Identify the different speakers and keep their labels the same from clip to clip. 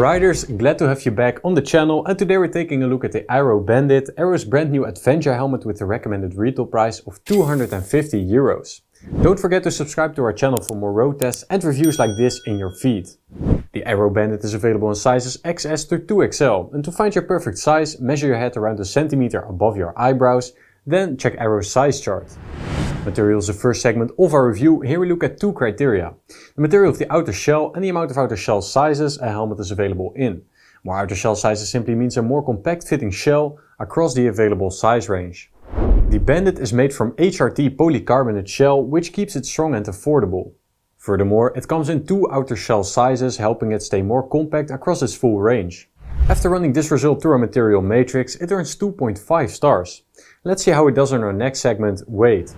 Speaker 1: Riders, glad to have you back on the channel, and today we're taking a look at the Airoh Bandit, Airoh's brand new adventure helmet with the recommended retail price of €250. Don't forget to subscribe to our channel for more road tests and reviews like this in your feed. The Airoh Bandit is available in sizes XS to 2XL, and to find your perfect size, measure your head around a centimeter above your eyebrows, then check Airoh's size chart. Material is the first segment of our review. Here we look at two criteria: the material of the outer shell and the amount of outer shell sizes a helmet is available in. More outer shell sizes simply means a more compact fitting shell across the available size range. The Bandit is made from HRT polycarbonate shell, which keeps it strong and affordable. Furthermore, it comes in two outer shell sizes, helping it stay more compact across its full range. After running this result through our material matrix, it earns 2.5 stars. Let's see how it does in our next segment, weight.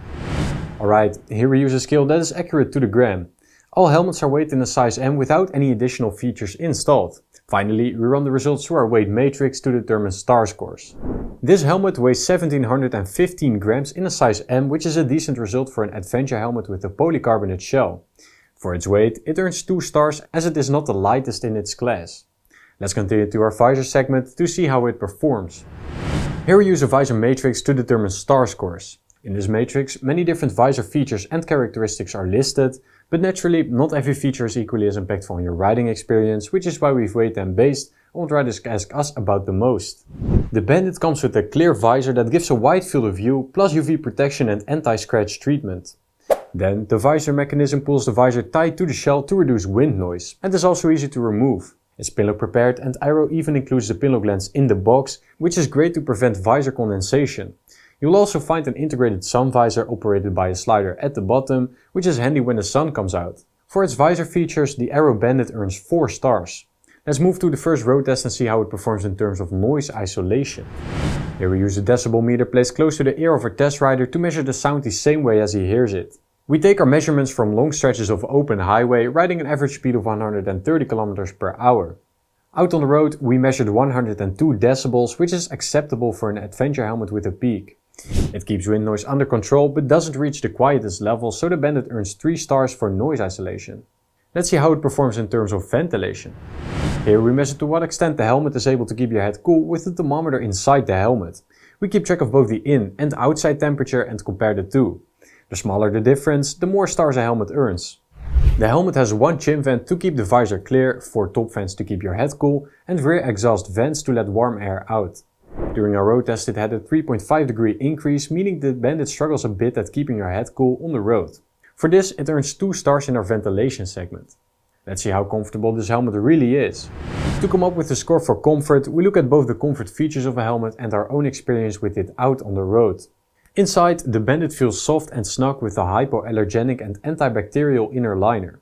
Speaker 1: Alright, here we use a scale that is accurate to the gram. All helmets are weighed in a size M without any additional features installed. Finally, we run the results through our weight matrix to determine star scores. This helmet weighs 1715 grams in a size M, which is a decent result for an adventure helmet with a polycarbonate shell. For its weight, it earns 2 stars as it is not the lightest in its class. Let's continue to our visor segment to see how it performs. Here we use a visor matrix to determine star scores. In this matrix, many different visor features and characteristics are listed, but naturally not every feature is equally as impactful on your riding experience, which is why we've weighted them based on what riders ask us about the most. The Bandit comes with a clear visor that gives a wide field of view, plus UV protection and anti-scratch treatment. Then, the visor mechanism pulls the visor tight to the shell to reduce wind noise, and is also easy to remove. It's pinlock prepared, and Airoh even includes the pinlock lens in the box, which is great to prevent visor condensation. You'll also find an integrated sun visor operated by a slider at the bottom, which is handy when the sun comes out. For its visor features, the Airoh Bandit earns 4 stars. Let's move to the first road test and see how it performs in terms of noise isolation. Here we use a decibel meter placed close to the ear of our test rider to measure the sound the same way as he hears it. We take our measurements from long stretches of open highway, riding an average speed of 130 km per hour. Out on the road, we measured 102 decibels, which is acceptable for an adventure helmet with a peak. It keeps wind noise under control, but doesn't reach the quietest level, so the Bandit earns 3 stars for noise isolation. Let's see how it performs in terms of ventilation. Here we measure to what extent the helmet is able to keep your head cool with the thermometer inside the helmet. We keep track of both the in and outside temperature and compare the two. The smaller the difference, the more stars a helmet earns. The helmet has one chin vent to keep the visor clear, 4 top vents to keep your head cool, and rear exhaust vents to let warm air out. During our road test, it had a 3.5 degree increase, meaning the Bandit struggles a bit at keeping your head cool on the road. For this, it earns 2 stars in our ventilation segment. Let's see how comfortable this helmet really is. To come up with a score for comfort, we look at both the comfort features of a helmet and our own experience with it out on the road. Inside, the Bandit feels soft and snug with a hypoallergenic and antibacterial inner liner.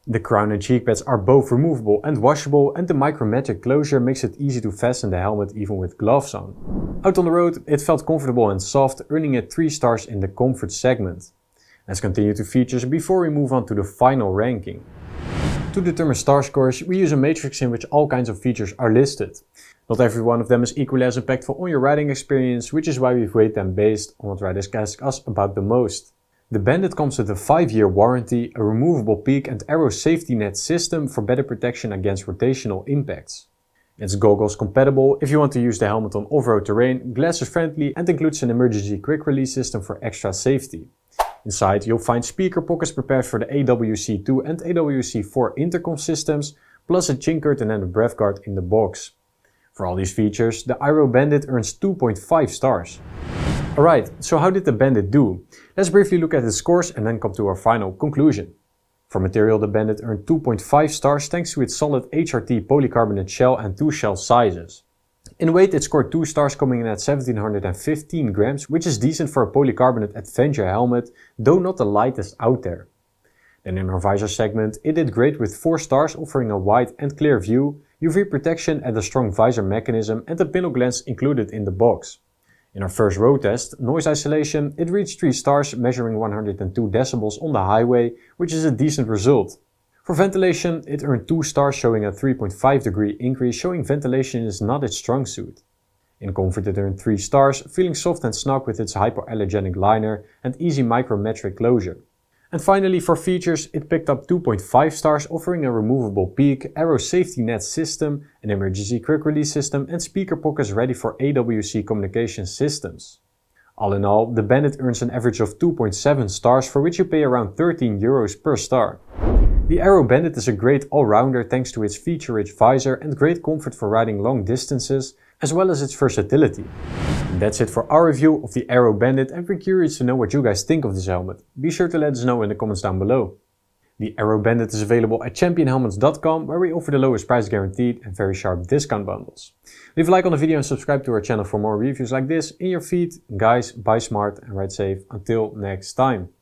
Speaker 1: The crown and cheek pads are both removable and washable, and the micrometric closure makes it easy to fasten the helmet even with gloves on. Out on the road, it felt comfortable and soft, earning it 3 stars in the comfort segment. Let's continue to features before we move on to the final ranking. To determine star scores, we use a matrix in which all kinds of features are listed. Not every one of them is equally as impactful on your riding experience, which is why we've weighted them based on what riders ask us about the most. The Bandit comes with a 5-year warranty, a removable peak and Airoh safety net system for better protection against rotational impacts. It's goggles compatible if you want to use the helmet on off-road terrain, glasses friendly, and includes an emergency quick release system for extra safety. Inside you'll find speaker pockets prepared for the AWC2 and AWC4 intercom systems, plus a chin curtain and a breath guard in the box. For all these features, the Airoh Bandit earns 2.5 stars. Alright, so how did the Bandit do? Let's briefly look at its scores and then come to our final conclusion. For material, the Bandit earned 2.5 stars thanks to its solid HRT polycarbonate shell and 2 shell sizes. In weight, it scored 2 stars, coming in at 1715 grams, which is decent for a polycarbonate adventure helmet, though not the lightest out there. Then in our visor segment, it did great with 4 stars, offering a wide and clear view, UV protection and a strong visor mechanism, and a pinlock lens included in the box. In our first road test, noise isolation, it reached 3 stars, measuring 102 decibels on the highway, which is a decent result. For ventilation, it earned 2 stars, showing a 3.5 degree increase, showing ventilation is not its strong suit. In comfort, it earned 3 stars, feeling soft and snug with its hypoallergenic liner and easy micrometric closure. And finally, for features, it picked up 2.5 stars, offering a removable peak, Airoh safety net system, an emergency quick release system, and speaker pockets ready for AWC communication systems. All in all, the Bandit earns an average of 2.7 stars, for which you pay around 13 euros per star. The Airoh Bandit is a great all-rounder thanks to its feature-rich visor and great comfort for riding long distances, as well as its versatility. And that's it for our review of the Airoh Bandit, and we're curious to know what you guys think of this helmet. Be sure to let us know in the comments down below. The Airoh Bandit is available at championhelmets.com, where we offer the lowest price guaranteed and very sharp discount bundles. Leave a like on the video and subscribe to our channel for more reviews like this in your feed. Guys, buy smart and ride safe. Until next time.